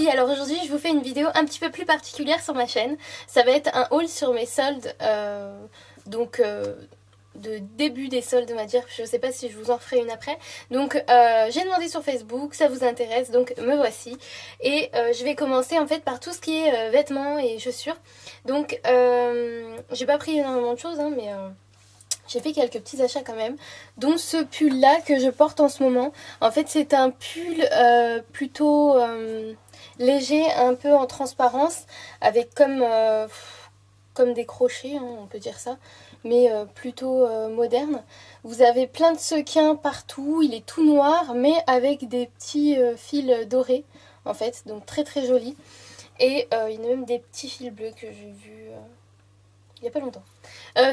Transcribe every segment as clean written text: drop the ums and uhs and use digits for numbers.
filles, alors aujourd'hui je vous fais une vidéo un petit peu plus particulière sur ma chaîne. Ça va être un haul sur mes soldes, de début des soldes on va dire, je sais pas si je vous en ferai une après. Donc j'ai demandé sur Facebook, ça vous intéresse, donc me voici. Et je vais commencer en fait par tout ce qui est vêtements et chaussures. Donc j'ai pas pris énormément de choses hein, mais... j'ai fait quelques petits achats quand même, dont ce pull là que je porte en ce moment. En fait c'est un pull plutôt léger, un peu en transparence, avec comme des crochets, hein, on peut dire ça, mais plutôt moderne. Vous avez plein de sequins partout, il est tout noir, mais avec des petits fils dorés en fait, donc très très joli. Et il y a même des petits fils bleus que j'ai vus... il n'y a pas longtemps.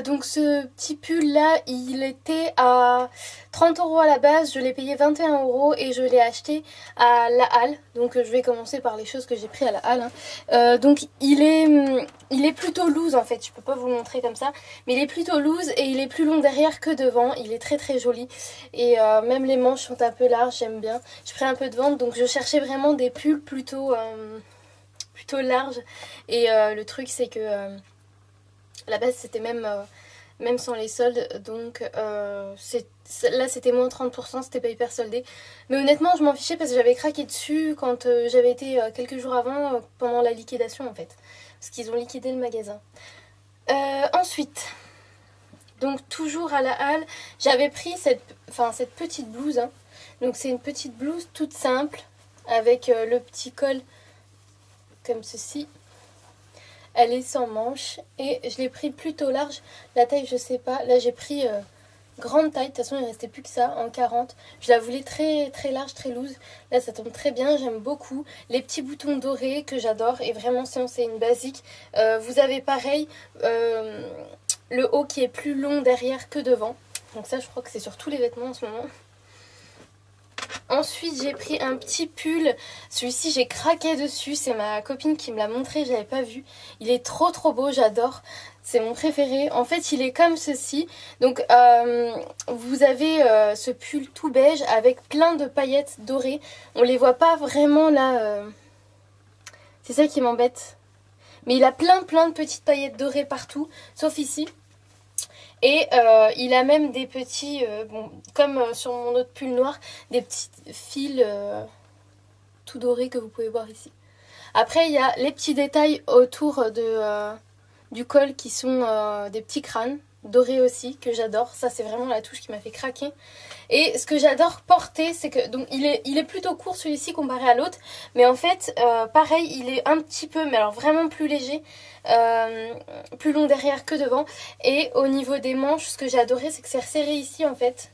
Donc ce petit pull là il était à 30 € à la base, je l'ai payé 21 € et je l'ai acheté à la Halle. Donc je vais commencer par les choses que j'ai pris à la Halle hein. Donc il est plutôt loose en fait, je peux pas vous le montrer comme ça, mais il est plutôt loose et il est plus long derrière que devant, il est très très joli. Et même les manches sont un peu larges, j'aime bien. Je pris un peu de ventre, donc je cherchais vraiment des pulls plutôt larges. Et le truc c'est que... à la base c'était même sans les soldes, donc là c'était moins 30%, c'était pas hyper soldé. Mais honnêtement je m'en fichais parce que j'avais craqué dessus quand j'avais été quelques jours avant pendant la liquidation en fait. Parce qu'ils ont liquidé le magasin. Ensuite, donc toujours à la Halle, j'avais pris cette petite blouse. Hein. Donc c'est une petite blouse toute simple avec le petit col comme ceci. Elle est sans manches et je l'ai pris plutôt large. La taille je sais pas. Là j'ai pris grande taille. De toute façon il ne restait plus que ça en 40. Je la voulais très très large, très loose. Là ça tombe très bien, j'aime beaucoup. Les petits boutons dorés que j'adore. Et vraiment c'est une basique. Vous avez pareil le haut qui est plus long derrière que devant. Donc ça je crois que c'est sur tous les vêtements en ce moment. Ensuite j'ai pris un petit pull, celui-ci j'ai craqué dessus, c'est ma copine qui me l'a montré, je l'avais pas vu. Il est trop trop beau, j'adore, c'est mon préféré. En fait il est comme ceci, donc vous avez ce pull tout beige avec plein de paillettes dorées. On les voit pas vraiment là, c'est ça qui m'embête. Mais il a plein de petites paillettes dorées partout, sauf ici. Et il a même des petits, comme sur mon autre pull noir, des petits fils tout dorés que vous pouvez voir ici. Après il y a les petits détails autour du col qui sont des petits crânes dorés aussi, que j'adore. Ça c'est vraiment la touche qui m'a fait craquer. Et ce que j'adore porter, c'est que donc il est plutôt court celui-ci comparé à l'autre, mais en fait pareil il est un petit peu, mais alors vraiment plus léger, plus long derrière que devant. Et au niveau des manches, ce que j'ai adoré c'est que c'est resserré ici en fait,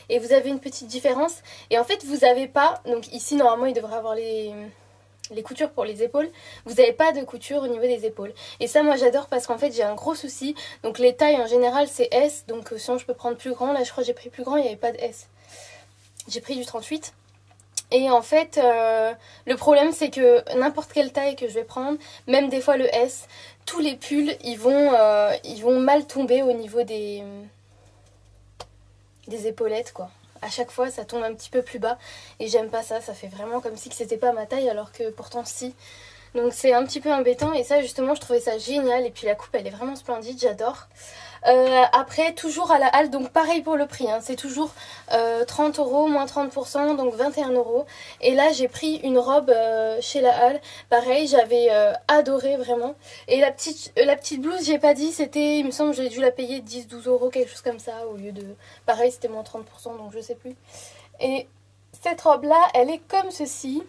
et vous avez une petite différence. Et en fait vous avez pas, donc ici normalement il devrait avoir les coutures pour les épaules, vous n'avez pas de couture au niveau des épaules. Et ça moi j'adore parce qu'en fait j'ai un gros souci. Donc les tailles en général c'est S, donc sinon je peux prendre plus grand. Là je crois que j'ai pris plus grand, il n'y avait pas de S. J'ai pris du 38. Et en fait le problème c'est que n'importe quelle taille que je vais prendre, même des fois le S, tous les pulls ils vont mal tomber au niveau des épaulettes quoi. À chaque fois ça tombe un petit peu plus bas et j'aime pas ça, ça fait vraiment comme si c'était pas ma taille alors que pourtant si. Donc c'est un petit peu embêtant et ça justement je trouvais ça génial. Et puis la coupe elle est vraiment splendide, j'adore. Après toujours à la Halle, donc pareil pour le prix hein, c'est toujours 30 € moins 30%, donc 21 €. Et là j'ai pris une robe chez la Halle, pareil j'avais adoré vraiment. Et la petite blouse j'ai pas dit, c'était, il me semble j'ai dû la payer 10-12 €, quelque chose comme ça, au lieu de, pareil c'était moins 30%, donc je sais plus. Et cette robe là elle est comme ceci,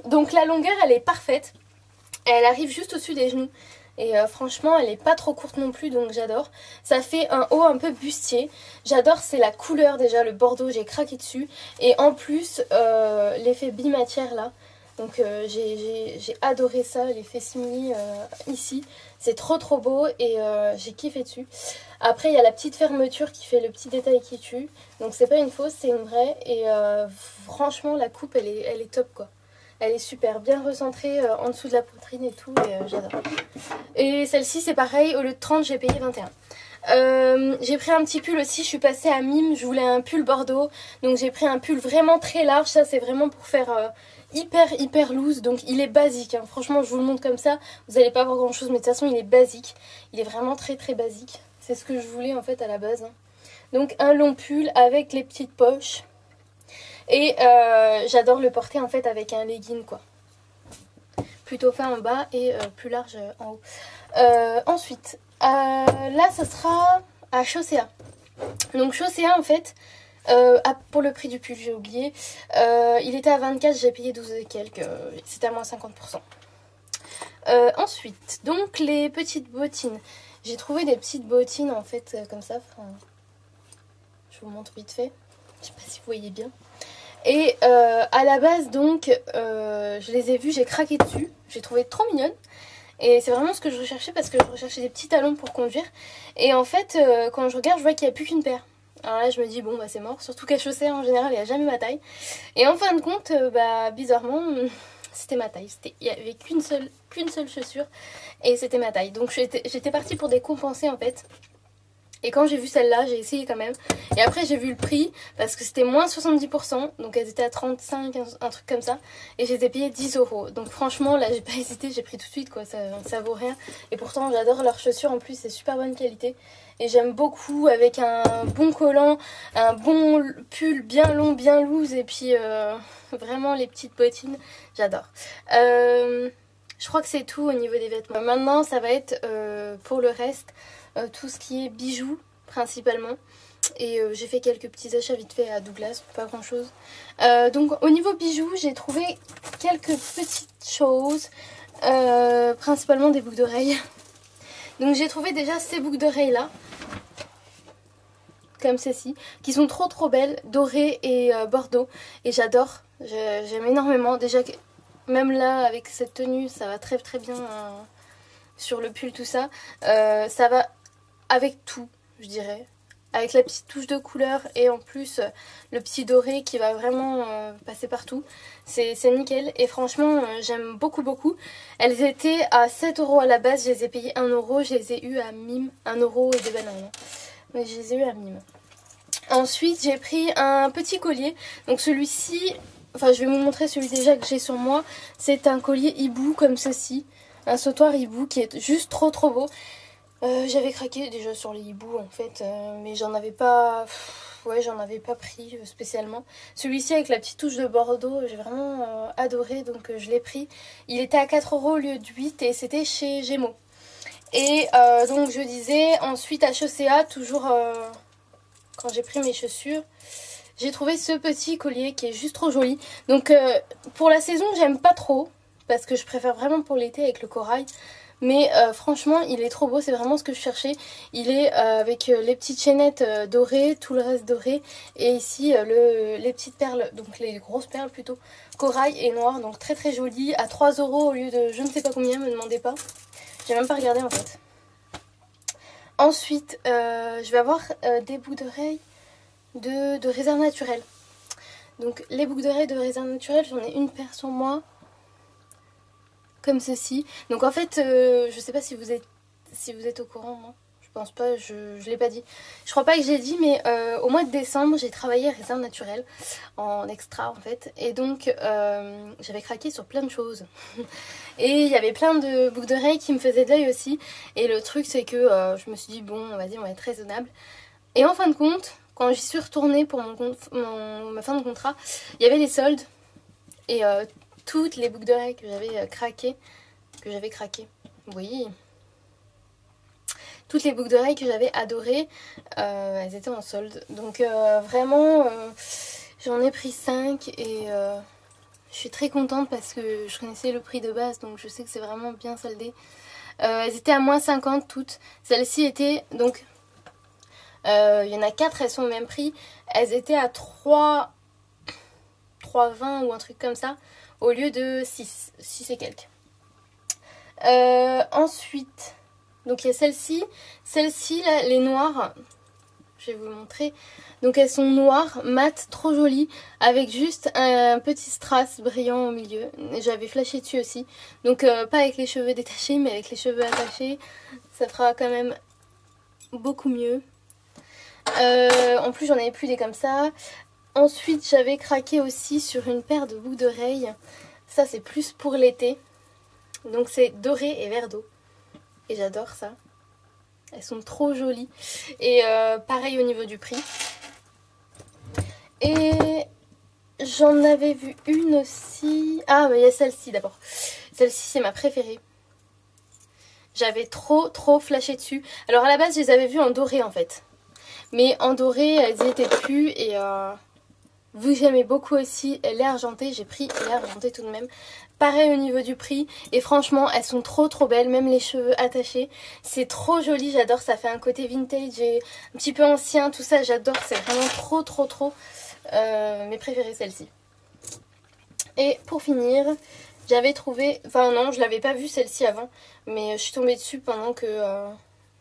donc la longueur elle est parfaite, elle arrive juste au-dessus des genoux. Et franchement elle est pas trop courte non plus, donc j'adore. Ça fait un haut un peu bustier. J'adore, c'est la couleur déjà, le bordeaux, j'ai craqué dessus. Et en plus l'effet bimatière là. Donc j'ai adoré ça, l'effet simili ici. C'est trop trop beau et j'ai kiffé dessus. Après il y a la petite fermeture qui fait le petit détail qui tue. Donc c'est pas une fausse, c'est une vraie. Et franchement la coupe elle est top quoi. Elle est super bien recentrée en dessous de la poitrine et tout, et j'adore. Et celle-ci c'est pareil, au lieu de 30 j'ai payé 21. J'ai pris un petit pull aussi, je suis passée à Mime, je voulais un pull bordeaux. Donc j'ai pris un pull vraiment très large, ça c'est vraiment pour faire hyper loose, donc il est basique, hein. Franchement je vous le montre comme ça, vous n'allez pas voir grand chose, mais de toute façon il est basique, il est vraiment très basique, c'est ce que je voulais en fait à la base, hein. Donc un long pull avec les petites poches, et j'adore le porter en fait avec un legging quoi, plutôt fin en bas et plus large en haut. Ensuite, là ça sera à Chaussea, donc Chaussea en fait, pour le prix du pull, j'ai oublié. Il était à 24, j'ai payé 12 et quelques. C'était à moins 50%. Ensuite, donc les petites bottines. J'ai trouvé des petites bottines en fait comme ça. Enfin, je vous montre vite fait. Je sais pas si vous voyez bien. Et à la base donc, je les ai vues, j'ai craqué dessus. J'ai trouvé trop mignonnes. Et c'est vraiment ce que je recherchais parce que je recherchais des petits talons pour conduire. Et en fait, quand je regarde, je vois qu'il n'y a plus qu'une paire. Alors là je me dis bon bah c'est mort, surtout qu'à Chaussea en général il n'y a jamais ma taille. Et en fin de compte bizarrement c'était ma taille, il n'y avait qu'une seule chaussure et c'était ma taille. Donc j'étais partie pour décompenser en fait. Et quand j'ai vu celle-là, j'ai essayé quand même. Et après j'ai vu le prix parce que c'était moins 70%. Donc elles étaient à 35, un truc comme ça. Et j'ai payé 10 €. Donc franchement là j'ai pas hésité, j'ai pris tout de suite quoi, ça vaut rien. Et pourtant j'adore leurs chaussures en plus, c'est super bonne qualité. Et j'aime beaucoup avec un bon collant, un bon pull bien long, bien loose. Et puis vraiment les petites bottines, j'adore. Je crois que c'est tout au niveau des vêtements. Maintenant ça va être pour le reste... tout ce qui est bijoux principalement, et j'ai fait quelques petits achats vite fait à Douglas, pas grand chose. Donc au niveau bijoux j'ai trouvé quelques petites choses, principalement des boucles d'oreilles. Donc j'ai trouvé déjà ces boucles d'oreilles là, comme ceci, qui sont trop belles, dorées et bordeaux, et j'adore, j'aime énormément. Déjà même là avec cette tenue ça va très bien sur le pull tout ça, ça va avec tout, je dirais. Avec la petite touche de couleur et en plus le petit doré qui va vraiment passer partout. C'est nickel et franchement j'aime beaucoup. Elles étaient à 7 € à la base, je les ai payées 1 €. Je les ai eues à mime, 1 € et des bananes. Mais je les ai eues à mime. Ensuite j'ai pris un petit collier. Donc celui-ci, enfin je vais vous montrer celui déjà que j'ai sur moi. C'est un collier hibou comme ceci. Un sautoir hibou qui est juste trop beau. J'avais craqué déjà sur les hiboux en fait, mais j'en avais pas pris spécialement. Celui-ci avec la petite touche de bordeaux, j'ai vraiment adoré, donc je l'ai pris. Il était à 4 € au lieu de 8 et c'était chez Gémeaux. Et donc je disais, ensuite à Chaussea, toujours quand j'ai pris mes chaussures, j'ai trouvé ce petit collier qui est juste trop joli. Donc pour la saison j'aime pas trop, parce que je préfère vraiment pour l'été avec le corail. Mais franchement il est trop beau, c'est vraiment ce que je cherchais. Il est avec les petites chaînettes dorées, tout le reste doré. Et ici les petites perles, donc les grosses perles plutôt, corail et noir. Donc très joli, à 3 € au lieu de je ne sais pas combien, me demandez pas. J'ai même pas regardé en fait. Ensuite je vais avoir des boucles d'oreilles de réserve naturelle. Donc les boucles d'oreilles de réserve naturelle, j'en ai une paire sur moi. Comme ceci. Donc en fait, je sais pas si vous êtes au courant, moi. Je pense pas, je l'ai pas dit. Je crois pas que j'ai dit, mais au mois de décembre, j'ai travaillé à Réserve Naturelle en extra en fait. Et donc j'avais craqué sur plein de choses. Et il y avait plein de boucles d'oreilles qui me faisaient de l'œil aussi. Et le truc c'est que je me suis dit bon, vas-y, on va être raisonnable. Et en fin de compte, quand j'y suis retournée pour ma fin de contrat, il y avait les soldes. Et toutes les boucles d'oreilles que j'avais craquées, oui, toutes les boucles d'oreilles que j'avais adorées, elles étaient en solde. Donc vraiment, j'en ai pris 5 et je suis très contente parce que je connaissais le prix de base, donc je sais que c'est vraiment bien soldé. Elles étaient à moins 50 toutes. Celle-ci était donc, il y en a 4, elles sont au même prix. Elles étaient à 3,20 ou un truc comme ça, au lieu de 6 et quelques. Ensuite, donc il y a celle-ci là, les noires, je vais vous montrer. Donc elles sont noires, mat, trop jolies, avec juste un petit strass brillant au milieu. J'avais flashé dessus aussi. Donc pas avec les cheveux détachés, mais avec les cheveux attachés, ça fera quand même beaucoup mieux. En plus j'en avais plus des comme ça. Ensuite j'avais craqué aussi sur une paire de boucles d'oreilles. Ça c'est plus pour l'été. Donc c'est doré et vert d'eau. Et j'adore ça. Elles sont trop jolies. Et pareil au niveau du prix. Et j'en avais vu une aussi. Ah, mais il y a celle-ci d'abord. Celle-ci, c'est ma préférée. J'avais trop flashé dessus. Alors à la base, je les avais vues en doré en fait. Mais en doré, elles y étaient plus. Et vu que j'aimais beaucoup aussi lait argenté, j'ai pris lait argenté tout de même. Pareil au niveau du prix. Et franchement, elles sont trop belles. Même les cheveux attachés. C'est trop joli, j'adore. Ça fait un côté vintage et un petit peu ancien. Tout ça, j'adore. C'est vraiment trop. Mes préférées, celle-ci. Et pour finir, j'avais trouvé... Enfin non, je l'avais pas vue celle-ci avant. Mais je suis tombée dessus pendant que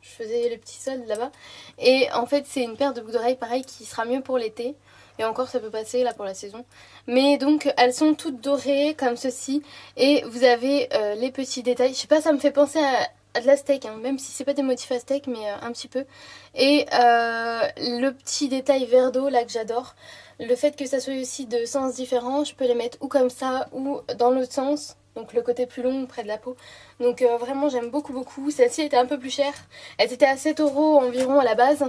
je faisais les petits soldes là-bas. Et en fait, c'est une paire de boucles d'oreilles pareil qui sera mieux pour l'été. Et encore, ça peut passer là pour la saison. Mais donc, elles sont toutes dorées comme ceci. Et vous avez les petits détails. Je sais pas, ça me fait penser à de la steak. Hein, même si c'est pas des motifs à steak, mais un petit peu. Et le petit détail vert d'eau là que j'adore. Le fait que ça soit aussi de sens différents. Je peux les mettre ou comme ça ou dans l'autre sens. Donc le côté plus long près de la peau. Donc vraiment j'aime beaucoup. Celle-ci était un peu plus chère. Elle était à 7 € environ à la base.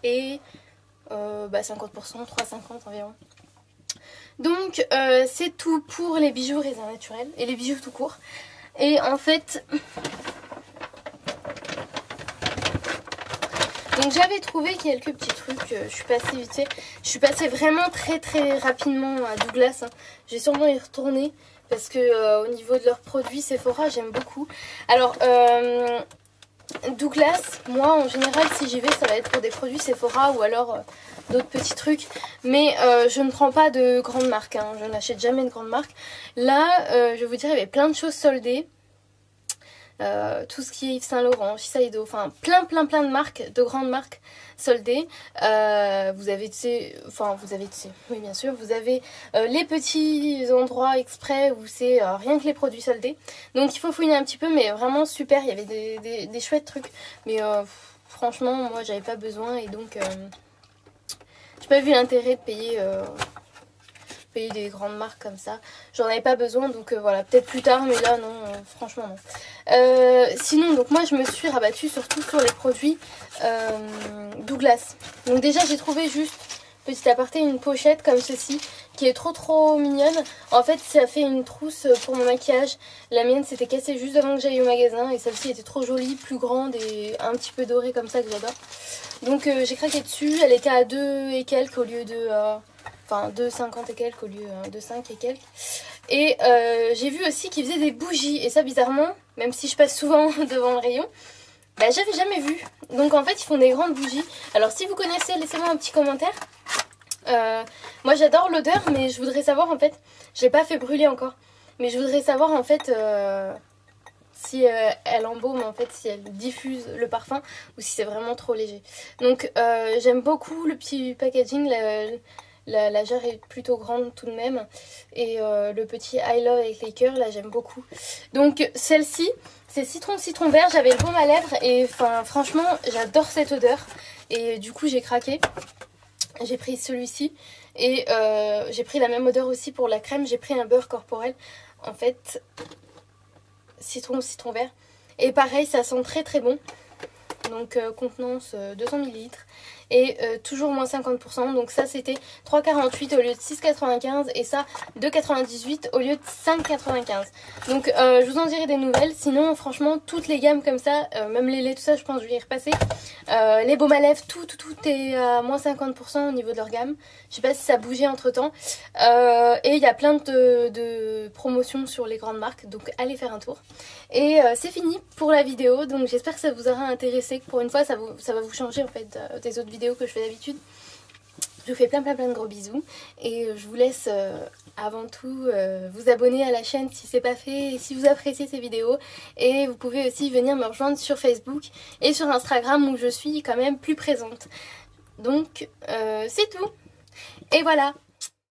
Et 50%, 3,50 environ. Donc c'est tout pour les bijoux raisin naturel. Et les bijoux tout court. Et en fait... Donc j'avais trouvé quelques petits trucs, je suis passée vite fait. Je suis passée vraiment très rapidement à Douglas. Hein. Je vais sûrement y retourner parce que au niveau de leurs produits Sephora, j'aime beaucoup. Alors Douglas, moi en général si j'y vais ça va être pour des produits Sephora ou alors d'autres petits trucs. Mais je ne prends pas de grandes marques, hein. Je n'achète jamais de grandes marques. Là je vais vous dire il y avait plein de choses soldées. Tout ce qui est Yves Saint Laurent, Shiseido, enfin plein de marques, de grandes marques soldées. Vous avez oui bien sûr, vous avez les petits endroits exprès où c'est rien que les produits soldés. Donc il faut fouiner un petit peu, mais vraiment super, il y avait des chouettes trucs. Mais franchement, moi j'avais pas besoin et donc j'ai pas vu l'intérêt de payer des grandes marques comme ça. J'en avais pas besoin donc voilà, peut-être plus tard mais là non, franchement non. Sinon donc moi je me suis rabattue surtout sur les produits Douglas. Donc déjà j'ai trouvé juste, petit aparté, une pochette comme ceci qui est trop mignonne. En fait ça fait une trousse pour mon maquillage. La mienne s'était cassée juste avant que j'aille au magasin et celle-ci était trop jolie, plus grande et un petit peu dorée comme ça que j'adore. Donc j'ai craqué dessus, elle était à 2 et quelques au lieu de... Enfin 2,50 et quelques au lieu de 5 et quelques. Et j'ai vu aussi qu'ils faisaient des bougies. Et ça bizarrement, même si je passe souvent devant le rayon, bah j'avais jamais vu. Donc en fait ils font des grandes bougies. Alors si vous connaissez, laissez-moi un petit commentaire. Moi j'adore l'odeur, mais je voudrais savoir en fait, je l'ai pas fait brûler encore, mais je voudrais savoir en fait si elle embaume, en fait si elle diffuse le parfum ou si c'est vraiment trop léger. Donc j'aime beaucoup le petit packaging. La jarre est plutôt grande tout de même. Et le petit I Love avec les cœurs, là j'aime beaucoup. Donc celle-ci, c'est citron vert. J'avais le baume à lèvres et franchement j'adore cette odeur. Et du coup j'ai craqué. J'ai pris celui-ci. Et j'ai pris la même odeur aussi pour la crème. J'ai pris un beurre corporel. En fait, citron vert. Et pareil, ça sent très bon. Donc contenance 200 ml. Et toujours moins 50%. Donc ça c'était 3,48 au lieu de 6,95. Et ça 2,98 au lieu de 5,95. Donc je vous en dirai des nouvelles. Sinon franchement toutes les gammes comme ça, même les laits tout ça je pense que je vais y repasser. Les baumes à lèvres, tout est à moins 50% au niveau de leur gamme. Je sais pas si ça a bougé entre temps. Et il y a plein de promotions sur les grandes marques. Donc allez faire un tour. Et c'est fini pour la vidéo. Donc j'espère que ça vous aura intéressé. Que pour une fois ça va vous changer en fait des autres vidéos que je fais d'habitude. Je vous fais plein de gros bisous. Et je vous laisse avant tout vous abonner à la chaîne si c'est pas fait. Et si vous appréciez ces vidéos. Et vous pouvez aussi venir me rejoindre sur Facebook et sur Instagram où je suis quand même plus présente. Donc c'est tout. Et voilà.